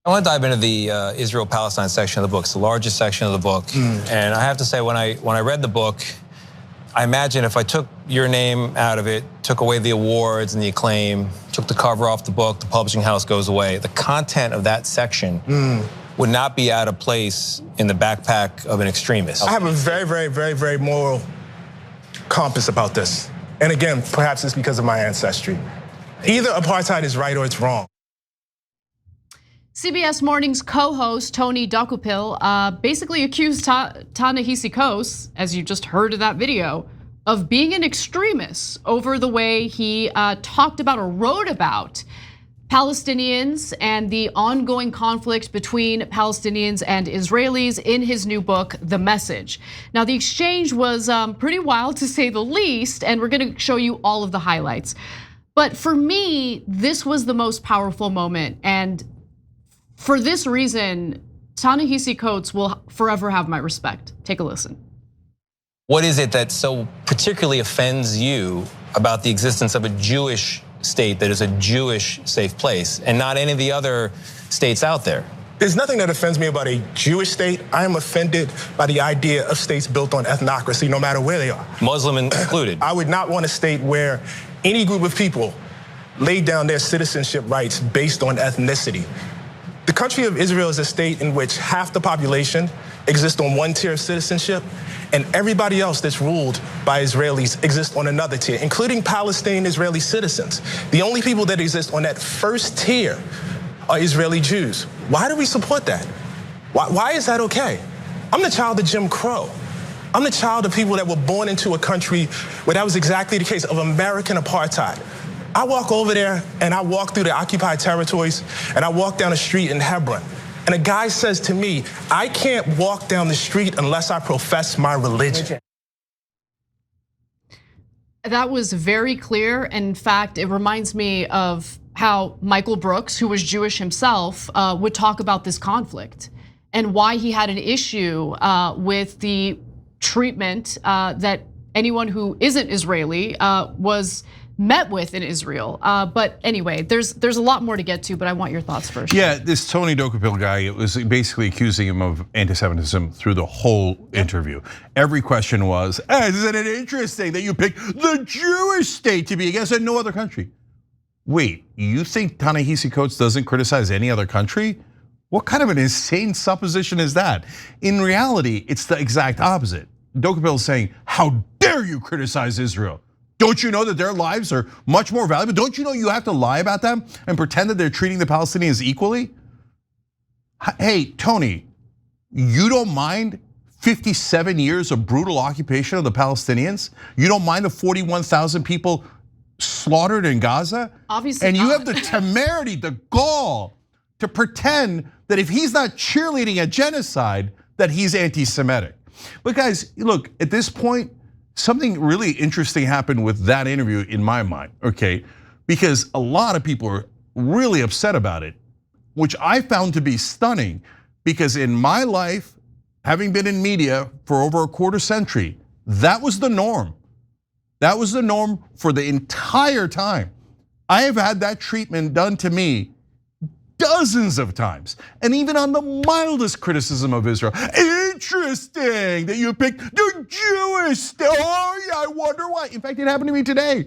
I want to dive into the Israel-Palestine section of the book. It's the largest section of the book. And I have to say, when I read the book, I imagine if I took your name out of it, took away the awards and the acclaim, took the cover off the book, the publishing house goes away, the content of that section would not be out of place in the backpack of an extremist. I have a very moral compass about this. And again, perhaps it's because of my ancestry. Either apartheid is right or it's wrong. CBS Morning's co-host Tony Dokupil basically accused Ta-Nehisi Coates, as you just heard in that video, of being an extremist over the way he talked about or wrote about Palestinians and the ongoing conflict between Palestinians and Israelis in his new book, The Message. Now, the exchange was pretty wild to say the least, and we're gonna show you all of the highlights. But for me, this was the most powerful moment, and for this reason, Ta-Nehisi Coates will forever have my respect. Take a listen. What is it that so particularly offends you about the existence of a Jewish state that is a Jewish safe place and not any of the other states out there? There's nothing that offends me about a Jewish state. I am offended by the idea of states built on ethnocracy, no matter where they are. Muslim included. I would not want a state where any group of people laid down their citizenship rights based on ethnicity. The country of Israel is a state in which half the population exists on one tier of citizenship, and everybody else that's ruled by Israelis exists on another tier, including Palestinian Israeli citizens. The only people that exist on that first tier are Israeli Jews. Why do we support that? Why is that okay? I'm the child of Jim Crow. I'm the child of people that were born into a country where that was exactly the case, of American apartheid. I walk over there and I walk through the occupied territories and I walk down the street in Hebron. And a guy says to me, I can't walk down the street unless I profess my religion. That was very clear. In fact, it reminds me of how Michael Brooks, who was Jewish himself, would talk about this conflict and why he had an issue with the treatment that anyone who isn't Israeli was met with in Israel. But anyway, there's a lot more to get to, but I want your thoughts first. Yeah, this Tony Dokupil guy, it was basically accusing him of anti-Semitism through the whole interview. Every question was, isn't it interesting that you picked the Jewish state to be against and no other country? Wait, you think Ta-Nehisi Coates doesn't criticize any other country? What kind of an insane supposition is that? In reality, it's the exact opposite. Dokupil is saying, how dare you criticize Israel? Don't you know that their lives are much more valuable? Don't you know you have to lie about them and pretend that they're treating the Palestinians equally? Hey, Tony, you don't mind 57 years of brutal occupation of the Palestinians? You don't mind the 41,000 people slaughtered in Gaza? Obviously and you not. have the temerity, the gall to pretend that if he's not cheerleading a genocide, that he's anti-Semitic. But guys, look, at this point, something really interesting happened with that interview in my mind, okay? Because a lot of people are really upset about it, which I found to be stunning, because in my life, having been in media for over a quarter century, that was the norm. That was the norm for the entire time. I have had that treatment done to me dozens of times, and even on the mildest criticism of Israel. Interesting that you picked the Jewish state. Oh yeah, I wonder why. In fact, it happened to me today.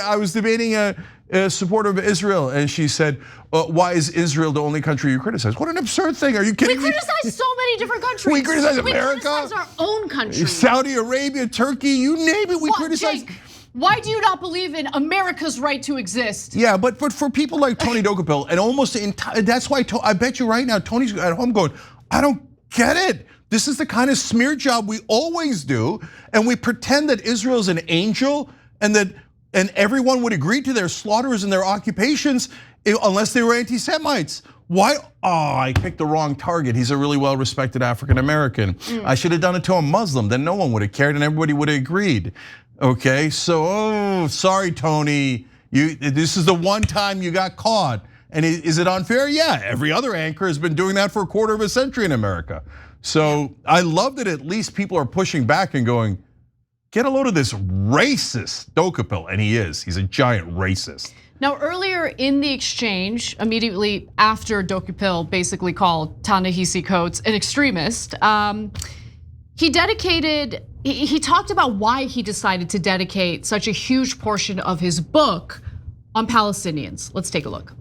I was debating a supporter of Israel, and she said, why is Israel the only country you criticize? What an absurd thing, are you kidding me? We criticize so many different countries. We criticize America. We criticize our own country. Saudi Arabia, Turkey, you name it, we criticize. Cenk, why do you not believe in America's right to exist? Yeah, but for people like Tony Dokupil, and almost the entire, that's why I bet you right now, Tony's at home going, I don't get it. This is the kind of smear job we always do, and we pretend that Israel's an angel, and everyone would agree to their slaughters and their occupations unless they were anti-Semites. Why? Oh, I picked the wrong target. He's a really well-respected African American. I should have done it to a Muslim, then no one would have cared and everybody would have agreed. Okay, so sorry, Tony. This is the one time you got caught. And is it unfair? Yeah, every other anchor has been doing that for a quarter of a century in America. So I love that at least people are pushing back and going, get a load of this racist Dokupil, and he is. He's a giant racist. Now, earlier in the exchange, immediately after Dokupil basically called Ta-Nehisi Coates an extremist, he talked about why he decided to dedicate such a huge portion of his book on Palestinians. Let's take a look.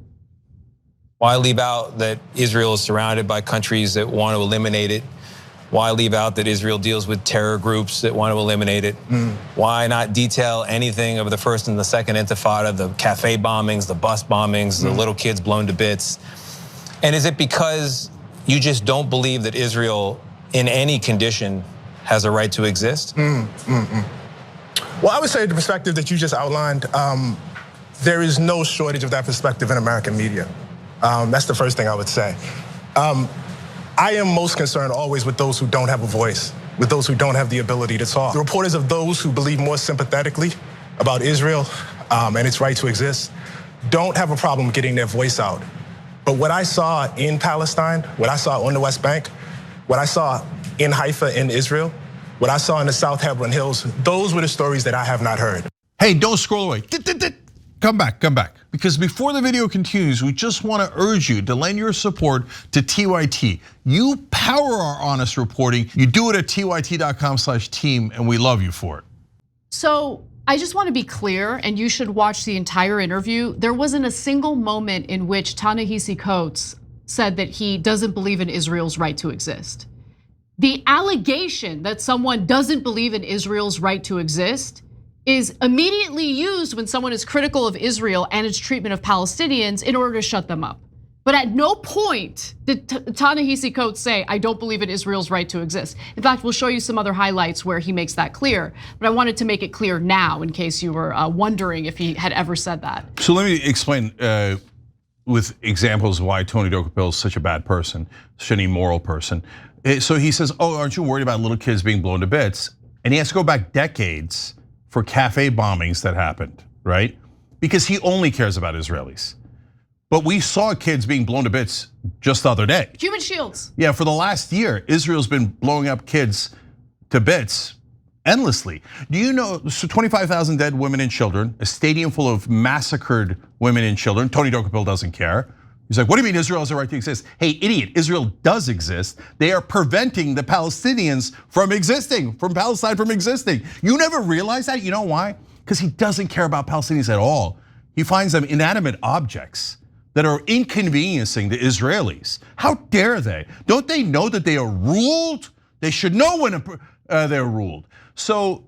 Why leave out that Israel is surrounded by countries that want to eliminate it? Why leave out that Israel deals with terror groups that want to eliminate it? Why not detail anything of the first and the second intifada, the cafe bombings, the bus bombings, the little kids blown to bits? And is it because you just don't believe that Israel in any condition has a right to exist? Well, I would say the perspective that you just outlined, there is no shortage of that perspective in American media. That's the first thing I would say. I am most concerned always with those who don't have a voice, with those who don't have the ability to talk. The reporters of those who believe more sympathetically about Israel and its right to exist don't have a problem getting their voice out. But what I saw in Palestine, what I saw on the West Bank, what I saw in Haifa in Israel, what I saw in the South Hebron Hills, those were the stories that I have not heard. Hey, don't scroll away. Come back. Because before the video continues, we just want to urge you to lend your support to TYT. You power our honest reporting. You do it at tyt.com/team, and we love you for it. So I just want to be clear, and you should watch the entire interview. There wasn't a single moment in which Ta-Nehisi Coates said that he doesn't believe in Israel's right to exist. The allegation that someone doesn't believe in Israel's right to exist is immediately used when someone is critical of Israel and its treatment of Palestinians in order to shut them up. But at no point did Ta-Nehisi Coates say, I don't believe in Israel's right to exist. In fact, we'll show you some other highlights where he makes that clear. But I wanted to make it clear now in case you were wondering if he had ever said that. So let me explain with examples why Tony Dokupil is such a bad person, such an immoral person. So he says, aren't you worried about little kids being blown to bits? And he has to go back decades for cafe bombings that happened, right? Because he only cares about Israelis. But we saw kids being blown to bits just the other day. Human shields. Yeah, for the last year, Israel's been blowing up kids to bits endlessly. Do you know, so 25,000 dead women and children, a stadium full of massacred women and children. Tony Dokupil doesn't care. He's like, what do you mean Israel has a right to exist? Hey, idiot, Israel does exist. They are preventing the Palestinians from existing, from Palestine from existing. You never realize that? You know why? Because he doesn't care about Palestinians at all. He finds them inanimate objects that are inconveniencing the Israelis. How dare they? Don't they know that they are ruled? They should know when they're ruled. So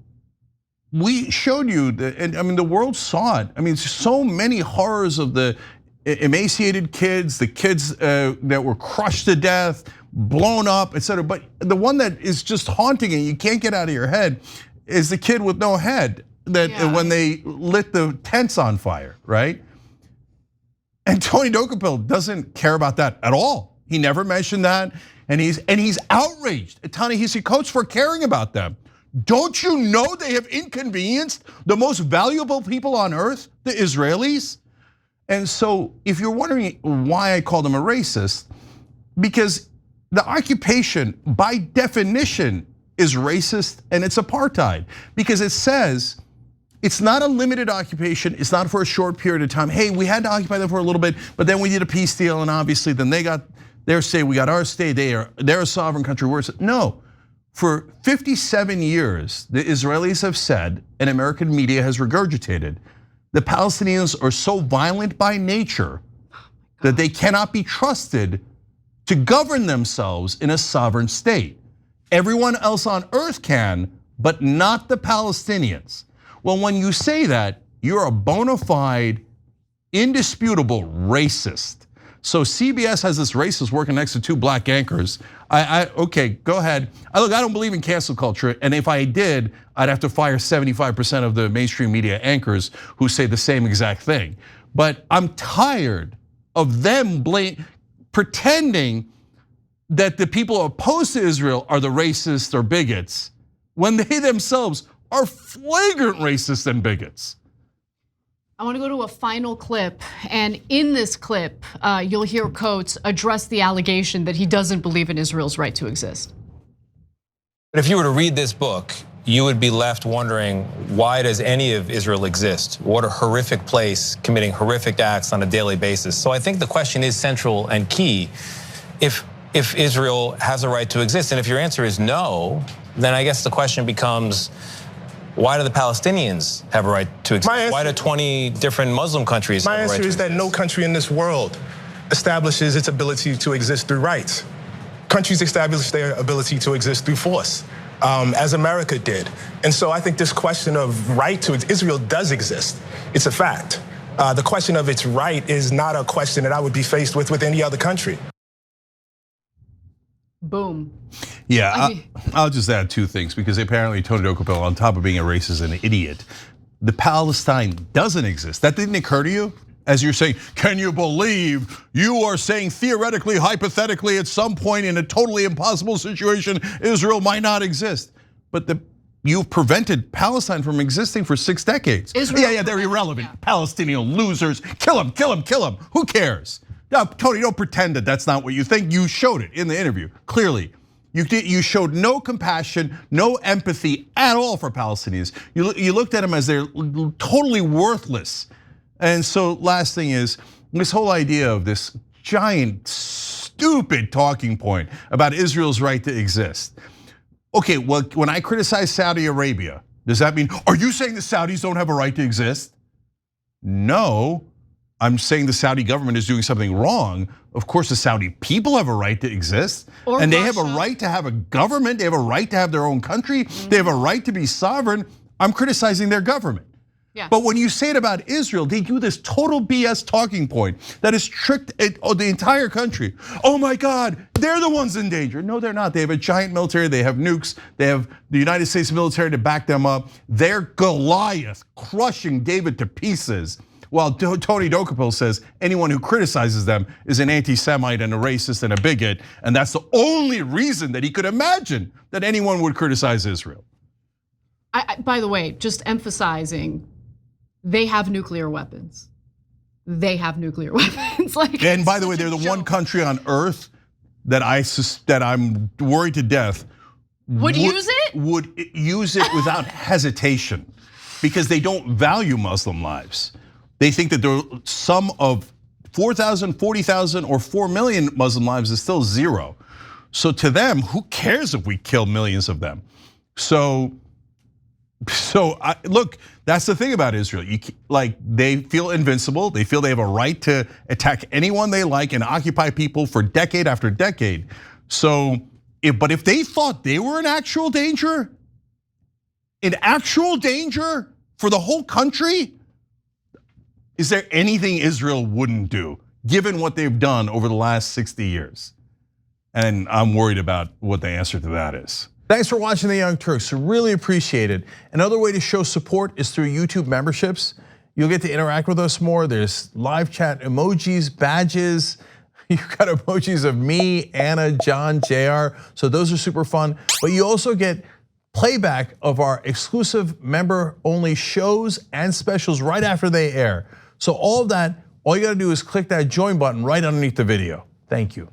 we showed you, and I mean, the world saw it. I mean, so many horrors of the emaciated kids, the kids that were crushed to death, blown up, etc. But the one that is just haunting and you can't get out of your head is the kid with no head that when they lit the tents on fire, right? And Tony Dokupil doesn't care about that at all. He never mentioned that, and he's outraged at Ta-Nehisi Coates for caring about them. Don't you know they have inconvenienced the most valuable people on earth, the Israelis? And so if you're wondering why I called him a racist, because the occupation by definition is racist and it's apartheid, because it says it's not a limited occupation, it's not for a short period of time. Hey, we had to occupy them for a little bit, but then we did a peace deal and obviously then they got their state, we got our state, they're a sovereign country. No, for 57 years, the Israelis have said, and American media has regurgitated, the Palestinians are so violent by nature that they cannot be trusted to govern themselves in a sovereign state. Everyone else on earth can, but not the Palestinians. Well, when you say that, you're a bona fide, indisputable racist. So CBS has this racist working next to two black anchors. Okay, go ahead. Look, I don't believe in cancel culture, and if I did, I'd have to fire 75% of the mainstream media anchors who say the same exact thing. But I'm tired of them pretending that the people opposed to Israel are the racists or bigots when they themselves are flagrant racists and bigots. I want to go to a final clip, and in this clip, you'll hear Coates address the allegation that he doesn't believe in Israel's right to exist. But if you were to read this book, you would be left wondering, why does any of Israel exist? What a horrific place, committing horrific acts on a daily basis. So I think the question is central and key. If Israel has a right to exist, and if your answer is no, then I guess the question becomes, why do the Palestinians have a right to exist? Why do 20 different Muslim countries have a right to exist? My answer is that no country in this world establishes its ability to exist through rights. Countries establish their ability to exist through force, as America did. And so I think this question of right to Israel does exist. It's a fact. The question of its right is not a question that I would be faced with any other country. Boom. Yeah, I'll just add two things, because apparently Tony Dokoupil, on top of being a racist and an idiot, the Palestine doesn't exist. That didn't occur to you? As you're saying, can you believe you are saying theoretically, hypothetically, at some point in a totally impossible situation, Israel might not exist? But you've prevented Palestine from existing for 6 decades. Yeah, they're irrelevant. Yeah. Palestinian losers, kill them, kill them, kill them. Who cares? Now, Tony, don't pretend that that's not what you think. You showed it in the interview, clearly. You showed no compassion, no empathy at all for Palestinians. You looked at them as they're totally worthless. And so last thing is, this whole idea of this giant, stupid talking point about Israel's right to exist. Okay, well, when I criticize Saudi Arabia, does that mean, are you saying the Saudis don't have a right to exist? No, I'm saying the Saudi government is doing something wrong. Of course, the Saudi people have a right to exist. And they have a right to have a government, they have a right to have their own country, they have a right to be sovereign. I'm criticizing their government. Yeah. But when you say it about Israel, they do this total BS talking point that has tricked the entire country. Oh my God, they're the ones in danger. No, they're not. They have a giant military, they have nukes, they have the United States military to back them up. They're Goliath, crushing David to pieces. While Tony Dokoupil says anyone who criticizes them is an anti-Semite and a racist and a bigot, and that's the only reason that he could imagine that anyone would criticize Israel. By the way, just emphasizing, they have nuclear weapons. They have nuclear weapons. And by the way, they're the one country on earth that I'm worried to death would use it? Would use it without hesitation, because they don't value Muslim lives. They think that the sum of 4,000, 40,000, or 4 million Muslim lives is still zero. So to them, who cares if we kill millions of them? So look, that's the thing about Israel. They feel invincible. They feel they have a right to attack anyone they like and occupy people for decade after decade. But if they thought they were in actual danger for the whole country, is there anything Israel wouldn't do, given what they've done over the last 60 years? And I'm worried about what the answer to that is. Thanks for watching The Young Turks, really appreciate it. Another way to show support is through YouTube memberships. You'll get to interact with us more. There's live chat emojis, badges. You've got emojis of me, Anna, John, JR. So those are super fun. But you also get playback of our exclusive member-only shows and specials right after they air. So all of that, all you gotta do is click that join button right underneath the video. Thank you.